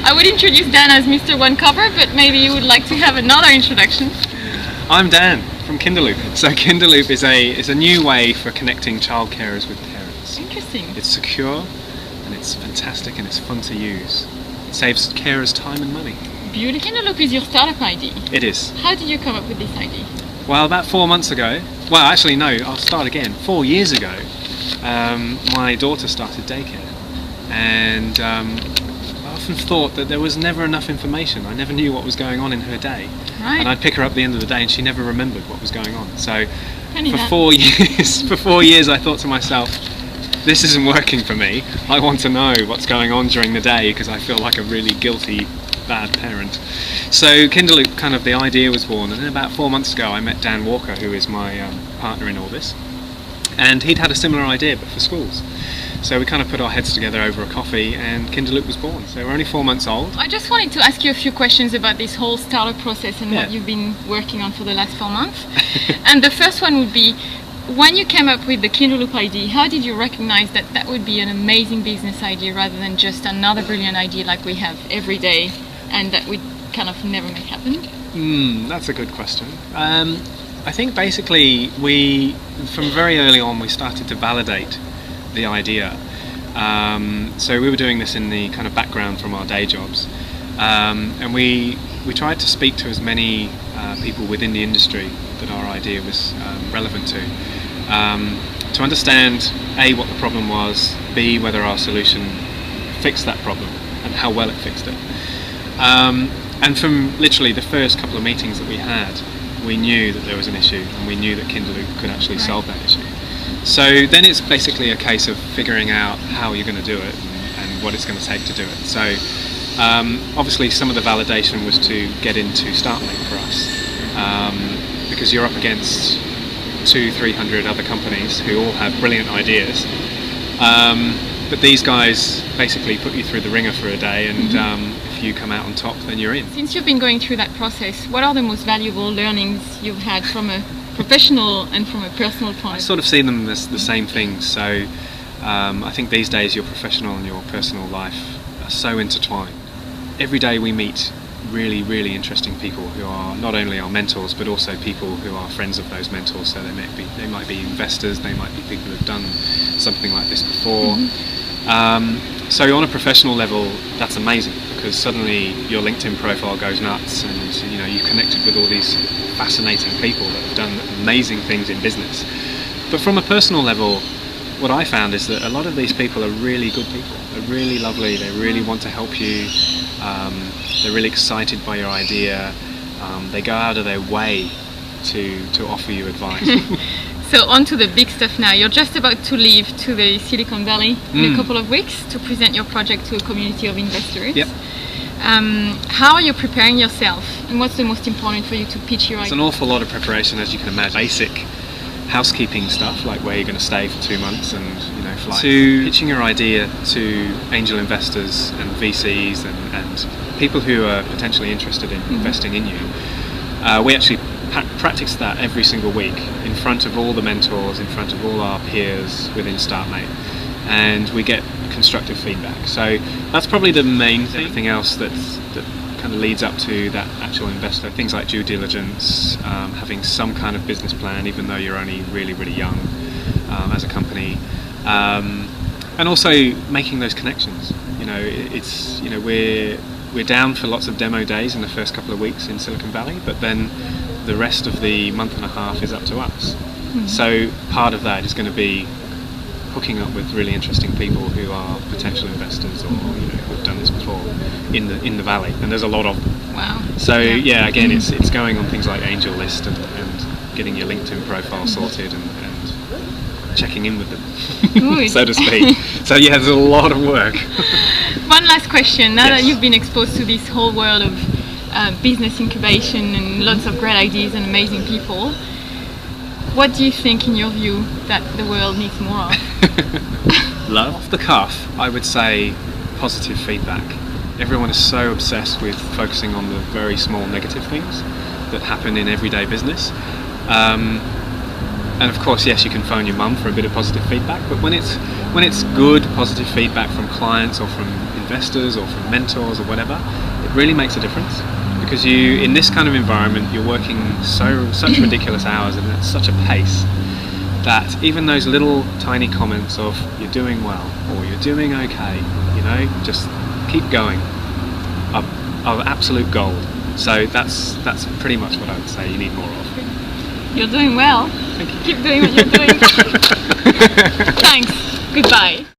I would introduce Dan as Mr. One Cover, but maybe you would like to have another introduction. I'm Dan from Kinderloop. So Kinderloop is a new way for connecting child carers with parents. Interesting. It's secure and it's fantastic and it's fun to use. It saves carers time and money. Beauty. Kinderloop is your startup idea. It is. How did you come up with this idea? Well, about 4 months ago, well actually no, I'll start again. 4 years ago, my daughter started daycare, and I often thought that there was never enough information. I never knew what was going on in her day. Right. And I'd pick her up at the end of the day and she never remembered what was going on. So Funny for that. 4 years, for 4 years I thought to myself, this isn't working for me. I want to know what's going on during the day because I feel like a really guilty, bad parent. So Kinderloop, kind of the idea was born, and then about 4 months ago I met Dan Walker, who is my partner in all this, and he'd had a similar idea but for schools. So we kind of put our heads together over a coffee and Kinderloop was born. So we're only 4 months old. I just wanted to ask you a few questions about this whole startup process and Yeah. what you've been working on for the last 4 months. And the first one would be, when you came up with the Kinderloop idea, how did you recognize that that would be an amazing business idea rather than just another brilliant idea like we have every day and that we kind of never make happen? That's a good question. I think basically from very early on, we started to validate the idea. So we were doing this in the kind of background from our day jobs, and we tried to speak to as many people within the industry that our idea was relevant to understand A, what the problem was, B, whether our solution fixed that problem and how well it fixed it. And from literally the first couple of meetings that we had, we knew that there was an issue and we knew that Kinderloop could actually solve that issue. So then it's basically a case of figuring out how you're going to do it and what it's going to take to do it. So obviously some of the validation was to get into StartMate for us, because you're up against 200-300 other companies who all have brilliant ideas, but these guys basically put you through the ringer for a day, and if you come out on top, then you're in. Since you've been going through that process, what are the most valuable learnings you've had from a professional and from a personal point? I sort of see them as the same thing. So I think these days your professional and your personal life are so intertwined. Every day we meet really, really interesting people who are not only our mentors but also people who are friends of those mentors. So they might be investors, they might be people who have done something like this before. So on a professional level, that's amazing because suddenly your LinkedIn profile goes nuts, and you've connected with all these fascinating people that have done amazing things in business. But from a personal level, what I found is that a lot of these people are really good people. They're really lovely. They really want to help you. They're really excited by your idea. They go out of their way to offer you advice. So on to the big stuff now. You're just about to leave to the Silicon Valley in a couple of weeks to present your project to a community of investors. Yep. How are you preparing yourself, and what's the most important for you to pitch your idea? It's an awful lot of preparation, as you can imagine. Basic housekeeping stuff, like where you're going to stay for 2 months and flights. To pitching your idea to angel investors and VCs and people who are potentially interested in investing in you. We actually practice that every single week in front of all the mentors, in front of all our peers within StartMate, and we get constructive feedback. So that's probably the main thing. Everything else that kind of leads up to that actual investor, things like due diligence, having some kind of business plan even though you're only really, really young as a company, and also making those connections. We're down for lots of demo days in the first couple of weeks in Silicon Valley, but then the rest of the month and a half is up to us. So part of that is going to be hooking up with really interesting people who are potential investors or who have done this before in the valley, and there's a lot of them. Wow. So yeah, again, it's going on things like Angel List and getting your LinkedIn profile sorted and checking in with them, so to speak. So yeah, there's a lot of work. One last question. Now that you've been exposed to this whole world of business incubation and lots of great ideas and amazing people, what do you think, in your view, that the world needs more of? Love. Off the cuff, I would say positive feedback. Everyone is so obsessed with focusing on the very small negative things that happen in everyday business. And of course, yes, you can phone your mum for a bit of positive feedback, but when it's good positive feedback from clients or from investors or from mentors or whatever, it really makes a difference. Because you, in this kind of environment, you're working such ridiculous hours and at such a pace that even those little tiny comments of "you're doing well" or "you're doing okay," you know, just keep going, are absolute gold. So that's pretty much what I would say you need more of. You're doing well. Thank you. Keep doing what you're doing. Thanks. Goodbye.